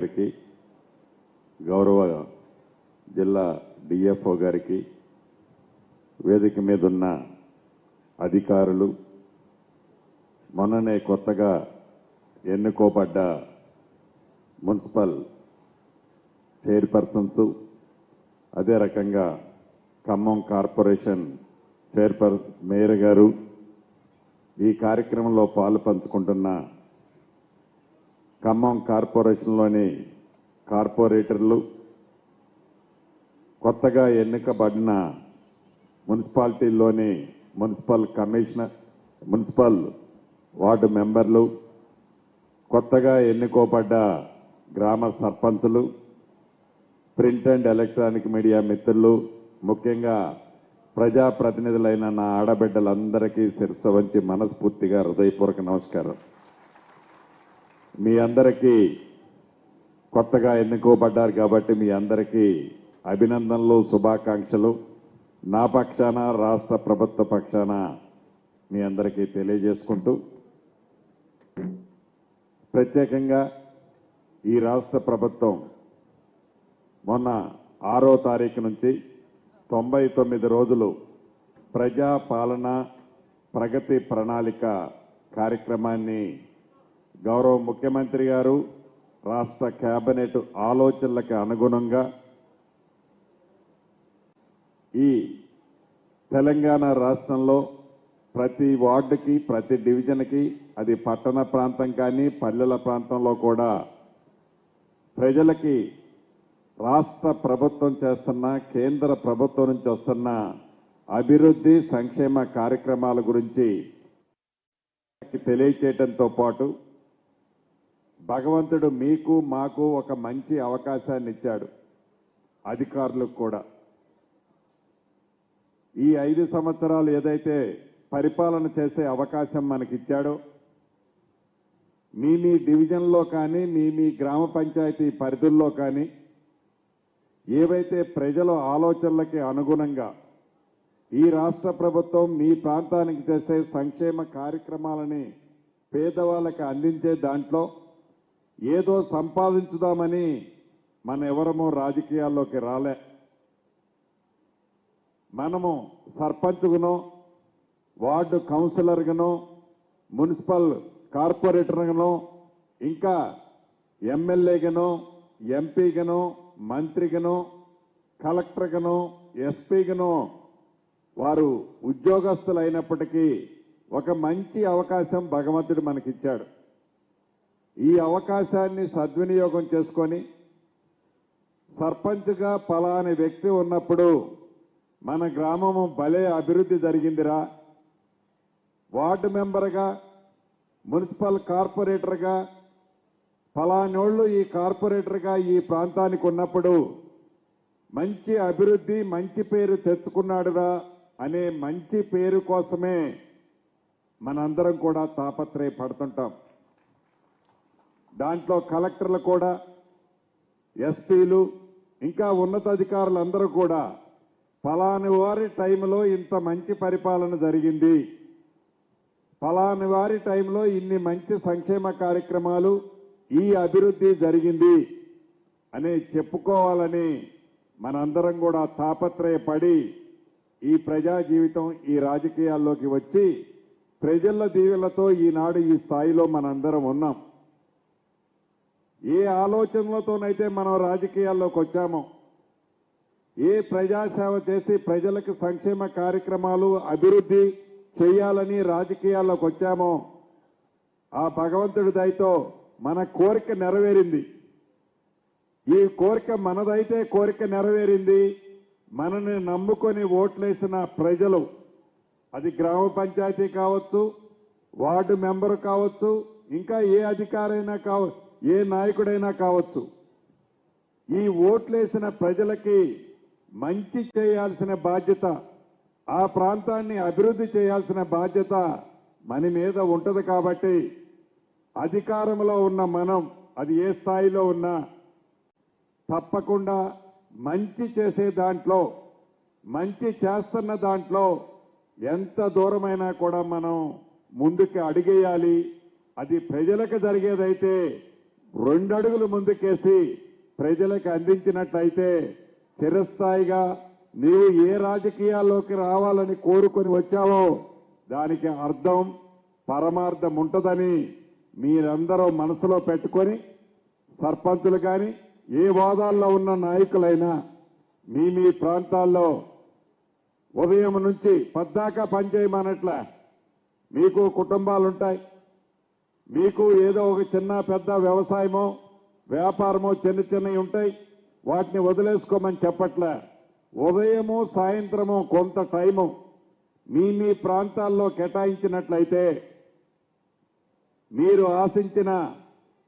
గారికి, గౌరవ జిల్లా డిఎఫ్ఓ గారికి, వేదిక మీద ఉన్న అధికారులు, మొన్ననే కొత్తగా ఎన్నుకోబడ్డ మున్సిపల్ చైర్పర్సన్స్, అదే రకంగా ఖమ్మం కార్పొరేషన్ మేయర్ గారు, ఈ కార్యక్రమంలో పాలు పంచుకుంటున్న ఖమ్మం కార్పొరేషన్లోని కార్పొరేటర్లు, కొత్తగా ఎన్నికబడిన మున్సిపాలిటీల్లోని మున్సిపల్ కమిషనర్, మున్సిపల్ వార్డు మెంబర్లు, కొత్తగా ఎన్నుకోబడ్డ గ్రామ సర్పంచులు, ప్రింట్ అండ్ ఎలక్ట్రానిక్ మీడియా మిత్రులు, ముఖ్యంగా ప్రజాప్రతినిధులైన నా ఆడబిడ్డలందరికీ శిరస్సు వంచి మనస్ఫూర్తిగా హృదయపూర్వక నమస్కారం. మీ అందరికీ కొత్తగా ఎన్నుకోబడ్డారు కాబట్టి మీ అందరికీ అభినందనలు, శుభాకాంక్షలు నా పక్షాన, రాష్ట్ర ప్రభుత్వ పక్షాన మీ అందరికీ తెలియజేసుకుంటూ, ప్రత్యేకంగా ఈ రాష్ట్ర ప్రభుత్వం మొన్న 6వ తారీఖు నుంచి 99 రోజులు ప్రజా పాలన ప్రగతి ప్రణాళిక కార్యక్రమాన్ని గౌరవ ముఖ్యమంత్రి గారు, రాష్ట్ర కేబినెట్ ఆలోచనలకు అనుగుణంగా ఈ తెలంగాణ రాష్ట్రంలో ప్రతి వార్డుకి, ప్రతి డివిజన్కి, అది పట్టణ ప్రాంతం కానీ పల్లెల ప్రాంతంలో కూడా ప్రజలకి రాష్ట్ర ప్రభుత్వం చేస్తున్న, కేంద్ర ప్రభుత్వం నుంచి వస్తున్న అభివృద్ధి సంక్షేమ కార్యక్రమాల గురించి తెలియచేయడంతో పాటు భగవంతుడు మీకు మాకు ఒక మంచి అవకాశాన్ని ఇచ్చాడు, అధికారులకు కూడా. ఈ 5 సంవత్సరాలు ఏదైతే పరిపాలన చేసే అవకాశం మనకిచ్చాడో, మీ డివిజన్లో కానీ, మీ గ్రామ పంచాయతీ పరిధుల్లో కానీ ఏవైతే ప్రజల ఆలోచనలకి అనుగుణంగా ఈ రాష్ట్ర ప్రభుత్వం మీ ప్రాంతానికి చేసే సంక్షేమ కార్యక్రమాలని పేదవాళ్ళకి అందించే దాంట్లో ఏదో సంపాదించుదామని మన ఎవరమో రాజకీయాల్లోకి రాలే. మనము సర్పంచ్గానో, వార్డు కౌన్సిలర్గానో, మున్సిపల్ కార్పొరేటర్గానో, ఇంకా ఎమ్మెల్యేగానో, ఎంపీగానో, మంత్రిగానో, కలెక్టర్గానో, ఎస్పీగానో వారు ఉద్యోగస్తులు అయినప్పటికీ ఒక మంచి అవకాశం భగవంతుడు మనకిచ్చాడు. ఈ అవకాశాన్ని సద్వినియోగం చేసుకొని సర్పంచ్గా పలాని వ్యక్తి ఉన్నప్పుడు మన గ్రామము భలే అభివృద్ధి జరిగిందిరా, వార్డు మెంబర్గా, మున్సిపల్ కార్పొరేటర్గా ఫలానోళ్ళు ఈ కార్పొరేటర్గా ఈ ప్రాంతానికి ఉన్నప్పుడు మంచి అభివృద్ధి, మంచి పేరు తెచ్చుకున్నాడురా అనే మంచి పేరు కోసమే మనందరం కూడా తాపత్రయపడుతుంటాం. దాంట్లో కలెక్టర్లు కూడా, ఎస్పీలు, ఇంకా ఉన్నతాధికారులందరూ కూడా ఫలాని వారి టైంలో ఇంత మంచి పరిపాలన జరిగింది, ఫలాని వారి టైంలో ఇన్ని మంచి సంక్షేమ కార్యక్రమాలు, ఈ అభివృద్ధి జరిగింది అని చెప్పుకోవాలని మనందరం కూడా తాపత్రయపడి ఈ ప్రజా జీవితం, ఈ రాజకీయాల్లోకి వచ్చి ప్రజల దీవెనలతో ఈనాడు ఈ స్థాయిలో మనందరం ఉన్నాం. ఏ ఆలోచనలతోనైతే మనం రాజకీయాల్లోకి వచ్చామో, ఏ ప్రజాసేవ చేసి ప్రజలకు సంక్షేమ కార్యక్రమాలు, అభివృద్ధి చేయాలని రాజకీయాల్లోకి వచ్చామో, ఆ భగవంతుడి దయతో మన కోరిక నెరవేరింది. ఈ కోరిక మనదైతే కోరిక నెరవేరింది. మనని నమ్ముకొని ఓట్లేసిన ప్రజలు, అది గ్రామ పంచాయతీ కావచ్చు, వార్డు మెంబరు కావచ్చు, ఇంకా ఏ అధికారైనా కావచ్చు, ఏ నాయకుడైనా కావచ్చు, ఈ ఓట్లేసిన ప్రజలకి మంచి చేయాల్సిన బాధ్యత, ఆ ప్రాంతాన్ని అభివృద్ధి చేయాల్సిన బాధ్యత మన మీద ఉంటుంది. కాబట్టి అధికారంలో ఉన్న మనం, అది ఏ స్థాయిలో ఉన్నా తప్పకుండా మంచి చేసే దాంట్లో, మంచి చేస్తున్న దాంట్లో ఎంత దూరమైనా కూడా మనం ముందుకు అడిగేయాలి. అది ప్రజలకు జరిగేదైతే 2 అడుగులు ముందుకేసి ప్రజలకు అందించినట్లయితే చిరస్థాయిగా నీవు ఏ రాజకీయాల్లోకి రావాలని కోరుకొని వచ్చావో దానికి అర్థం పరమార్థం ఉంటుందని మీరందరూ మనసులో పెట్టుకొని సర్పంచులు కానీ ఏ హోదాల్లో ఉన్న నాయకులైనా మీ ప్రాంతాల్లో ఉదయం నుంచి పద్దాకా పనిచేయమన్నట్ల మీకు కుటుంబాలుంటాయి, మీకు ఏదో ఒక చిన్న పెద్ద వ్యవసాయమో వ్యాపారమో చిన్న చిన్నవి ఉంటాయి, వాటిని వదిలేసుకోమని చెప్పట్లే. ఉదయము సాయంత్రము కొంత టైము మీ ప్రాంతాల్లో కేటాయించినట్లయితే మీరు ఆశించిన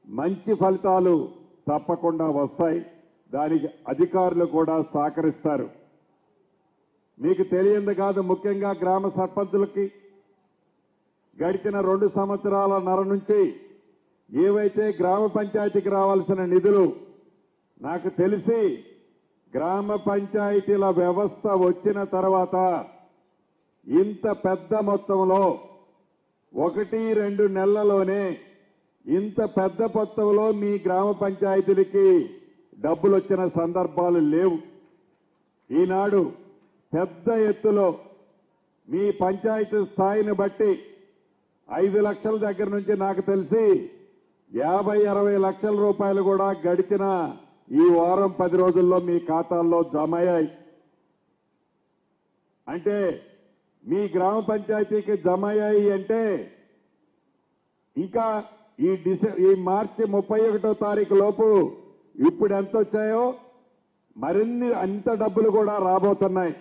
మంచి ఫలితాలు తప్పకుండా వస్తాయి. దానికి అధికారులు కూడా సహకరిస్తారు. మీకు తెలియంది కాదు, ముఖ్యంగా గ్రామ సర్పంచులకి గడిచిన 2 సంవత్సరాలన్నర నుంచి ఏవైతే గ్రామ పంచాయతీకి రావాల్సిన నిధులు నాకు తెలిసి గ్రామ పంచాయతీల వ్యవస్థ వచ్చిన తర్వాత ఇంత పెద్ద మొత్తంలో 1-2 నెలల్లోనే ఇంత పెద్ద మొత్తంలో మీ గ్రామ పంచాయతీలకి డబ్బులు వచ్చిన సందర్భాలు లేవు. ఈనాడు పెద్ద ఎత్తులో మీ పంచాయతీ స్థాయిని బట్టి 5 లక్షల దగ్గర నుంచి నాకు తెలిసి 50-60 లక్షల రూపాయలు కూడా గడిచిన ఈ వారం 10 రోజుల్లో మీ ఖాతాల్లో జమ అయ్యాయి. అంటే మీ గ్రామ పంచాయతీకి జమ అయ్యాయి అంటే ఇంకా ఈ మార్చి 31వ తారీఖు లోపు ఇప్పుడు ఎంత వచ్చాయో మరిన్ని అంత డబ్బులు కూడా రాబోతున్నాయి.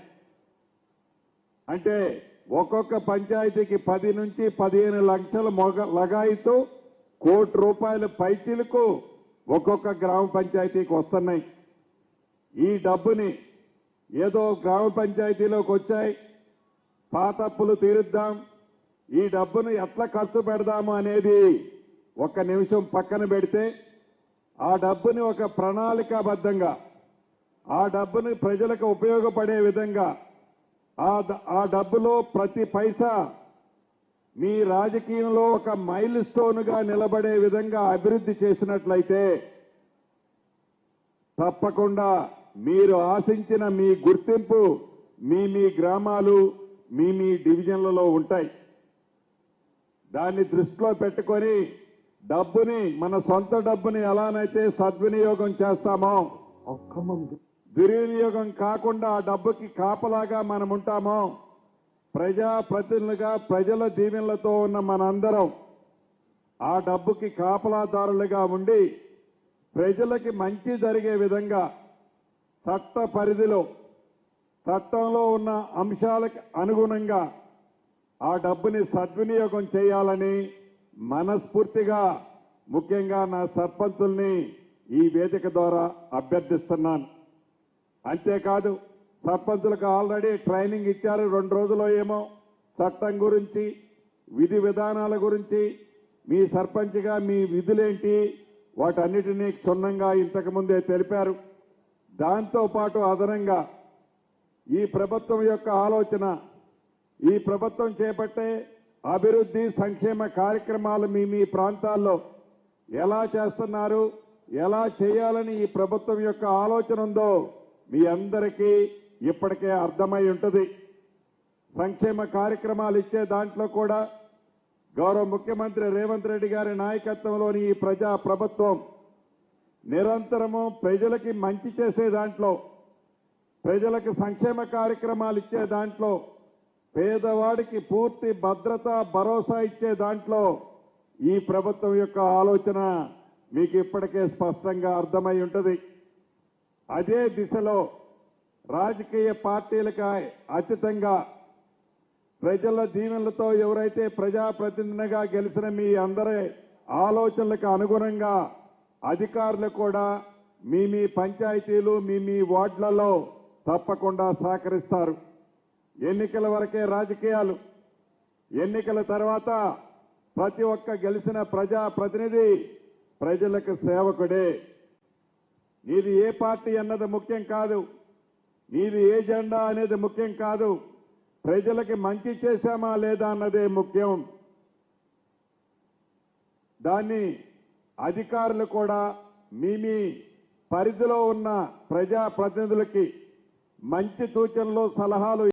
అంటే ఒక్కొక్క పంచాయతీకి 10 నుంచి 15 లక్షల లగాయితూ ₹1 కోటి పైచీలకు ఒక్కొక్క గ్రామ పంచాయతీకి వస్తున్నాయి. ఈ డబ్బుని ఏదో గ్రామ పంచాయతీలోకి వచ్చాయి, పాత అప్పులు తీరుద్దాం, ఈ డబ్బును ఎట్లా ఖర్చు పెడదాము అనేది ఒక్క నిమిషం పక్కన పెడితే ఆ డబ్బుని ఒక ప్రణాళికాబద్ధంగా ఆ డబ్బుని ప్రజలకు ఉపయోగపడే విధంగా ఆ డబ్బులో ప్రతి పైసా మీ రాజకీయంలో ఒక మైల్ స్టోన్గా నిలబడే విధంగా అభివృద్ధి చేసినట్లయితే తప్పకుండా మీరు ఆశించిన మీ గుర్తింపు మీ గ్రామాలు మీ డివిజన్లలో ఉంటాయి. దాన్ని దృష్టిలో పెట్టుకొని డబ్బుని మన సొంత డబ్బుని ఎలానైతే సద్వినియోగం చేస్తామో దుర్వినియోగం కాకుండా ఆ డబ్బుకి కాపలాగా మనం ఉంటామో ప్రజాప్రతినిధులుగా ప్రజల దీవెనలతో ఉన్న మనందరం ఆ డబ్బుకి కాపలాదారులుగా ఉండి ప్రజలకి మంచి జరిగే విధంగా చట్ట పరిధిలో చట్టంలో ఉన్న అంశాలకు అనుగుణంగా ఆ డబ్బుని సద్వినియోగం చేయాలని మనస్ఫూర్తిగా ముఖ్యంగా నా సర్పంచుల్ని ఈ వేదిక ద్వారా అభ్యర్థిస్తున్నాను. అంతేకాదు సర్పంచులకు ఆల్రెడీ ట్రైనింగ్ ఇచ్చారు. 2 రోజుల్లో ఏమో చట్టం గురించి విధి విధానాల గురించి మీ సర్పంచ్గా మీ విధులేంటి వాటన్నిటినీ క్షుణ్ణంగా ఇంతకుముందే తెలిపారు. దాంతో పాటు అదనంగా ఈ ప్రభుత్వం యొక్క ఆలోచన, ఈ ప్రభుత్వం చేపట్టే అభివృద్ధి సంక్షేమ కార్యక్రమాలు మీ ప్రాంతాల్లో ఎలా చేస్తున్నారు, ఎలా చేయాలని ఈ ప్రభుత్వం యొక్క ఆలోచన ఉందో మీ అందరికీ ఇప్పటికే అర్థమై ఉంటుంది. సంక్షేమ కార్యక్రమాలు ఇచ్చే దాంట్లో కూడా గౌరవ ముఖ్యమంత్రి రేవంత్ రెడ్డి గారి నాయకత్వంలోని ఈ ప్రజా ప్రభుత్వం నిరంతరము ప్రజలకి మంచి చేసే దాంట్లో, ప్రజలకు సంక్షేమ కార్యక్రమాలు ఇచ్చే దాంట్లో, పేదవాడికి పూర్తి భద్రత భరోసా ఇచ్చే దాంట్లో ఈ ప్రభుత్వం యొక్క ఆలోచన మీకు ఇప్పటికే స్పష్టంగా అర్థమై ఉంటుంది. అదే దిశలో రాజకీయ పార్టీలకు అతీతంగా ప్రజల దీవెనలతో ఎవరైతే ప్రజాప్రతినిధిగా గెలిచిన మీ అందరి ఆలోచనలకు అనుగుణంగా అధికారులు కూడా మీ పంచాయతీలు మీ వార్డులలో తప్పకుండా సహకరిస్తారు. ఎన్నికల వరకే రాజకీయాలు, ఎన్నికల తర్వాత ప్రతి ఒక్క గెలిచిన ప్రజాప్రతినిధి ప్రజలకు సేవకుడే. నీది ఏ పార్టీ అన్నది ముఖ్యం కాదు, నీది ఏ జెండా అనేది ముఖ్యం కాదు, ప్రజలకి మంచి చేశామా లేదా అన్నదే ముఖ్యం. దాన్ని అధికారులు కూడా మీ పరిధిలో ఉన్న ప్రజాప్రతినిధులకి మంచి సూచనలు సలహాలు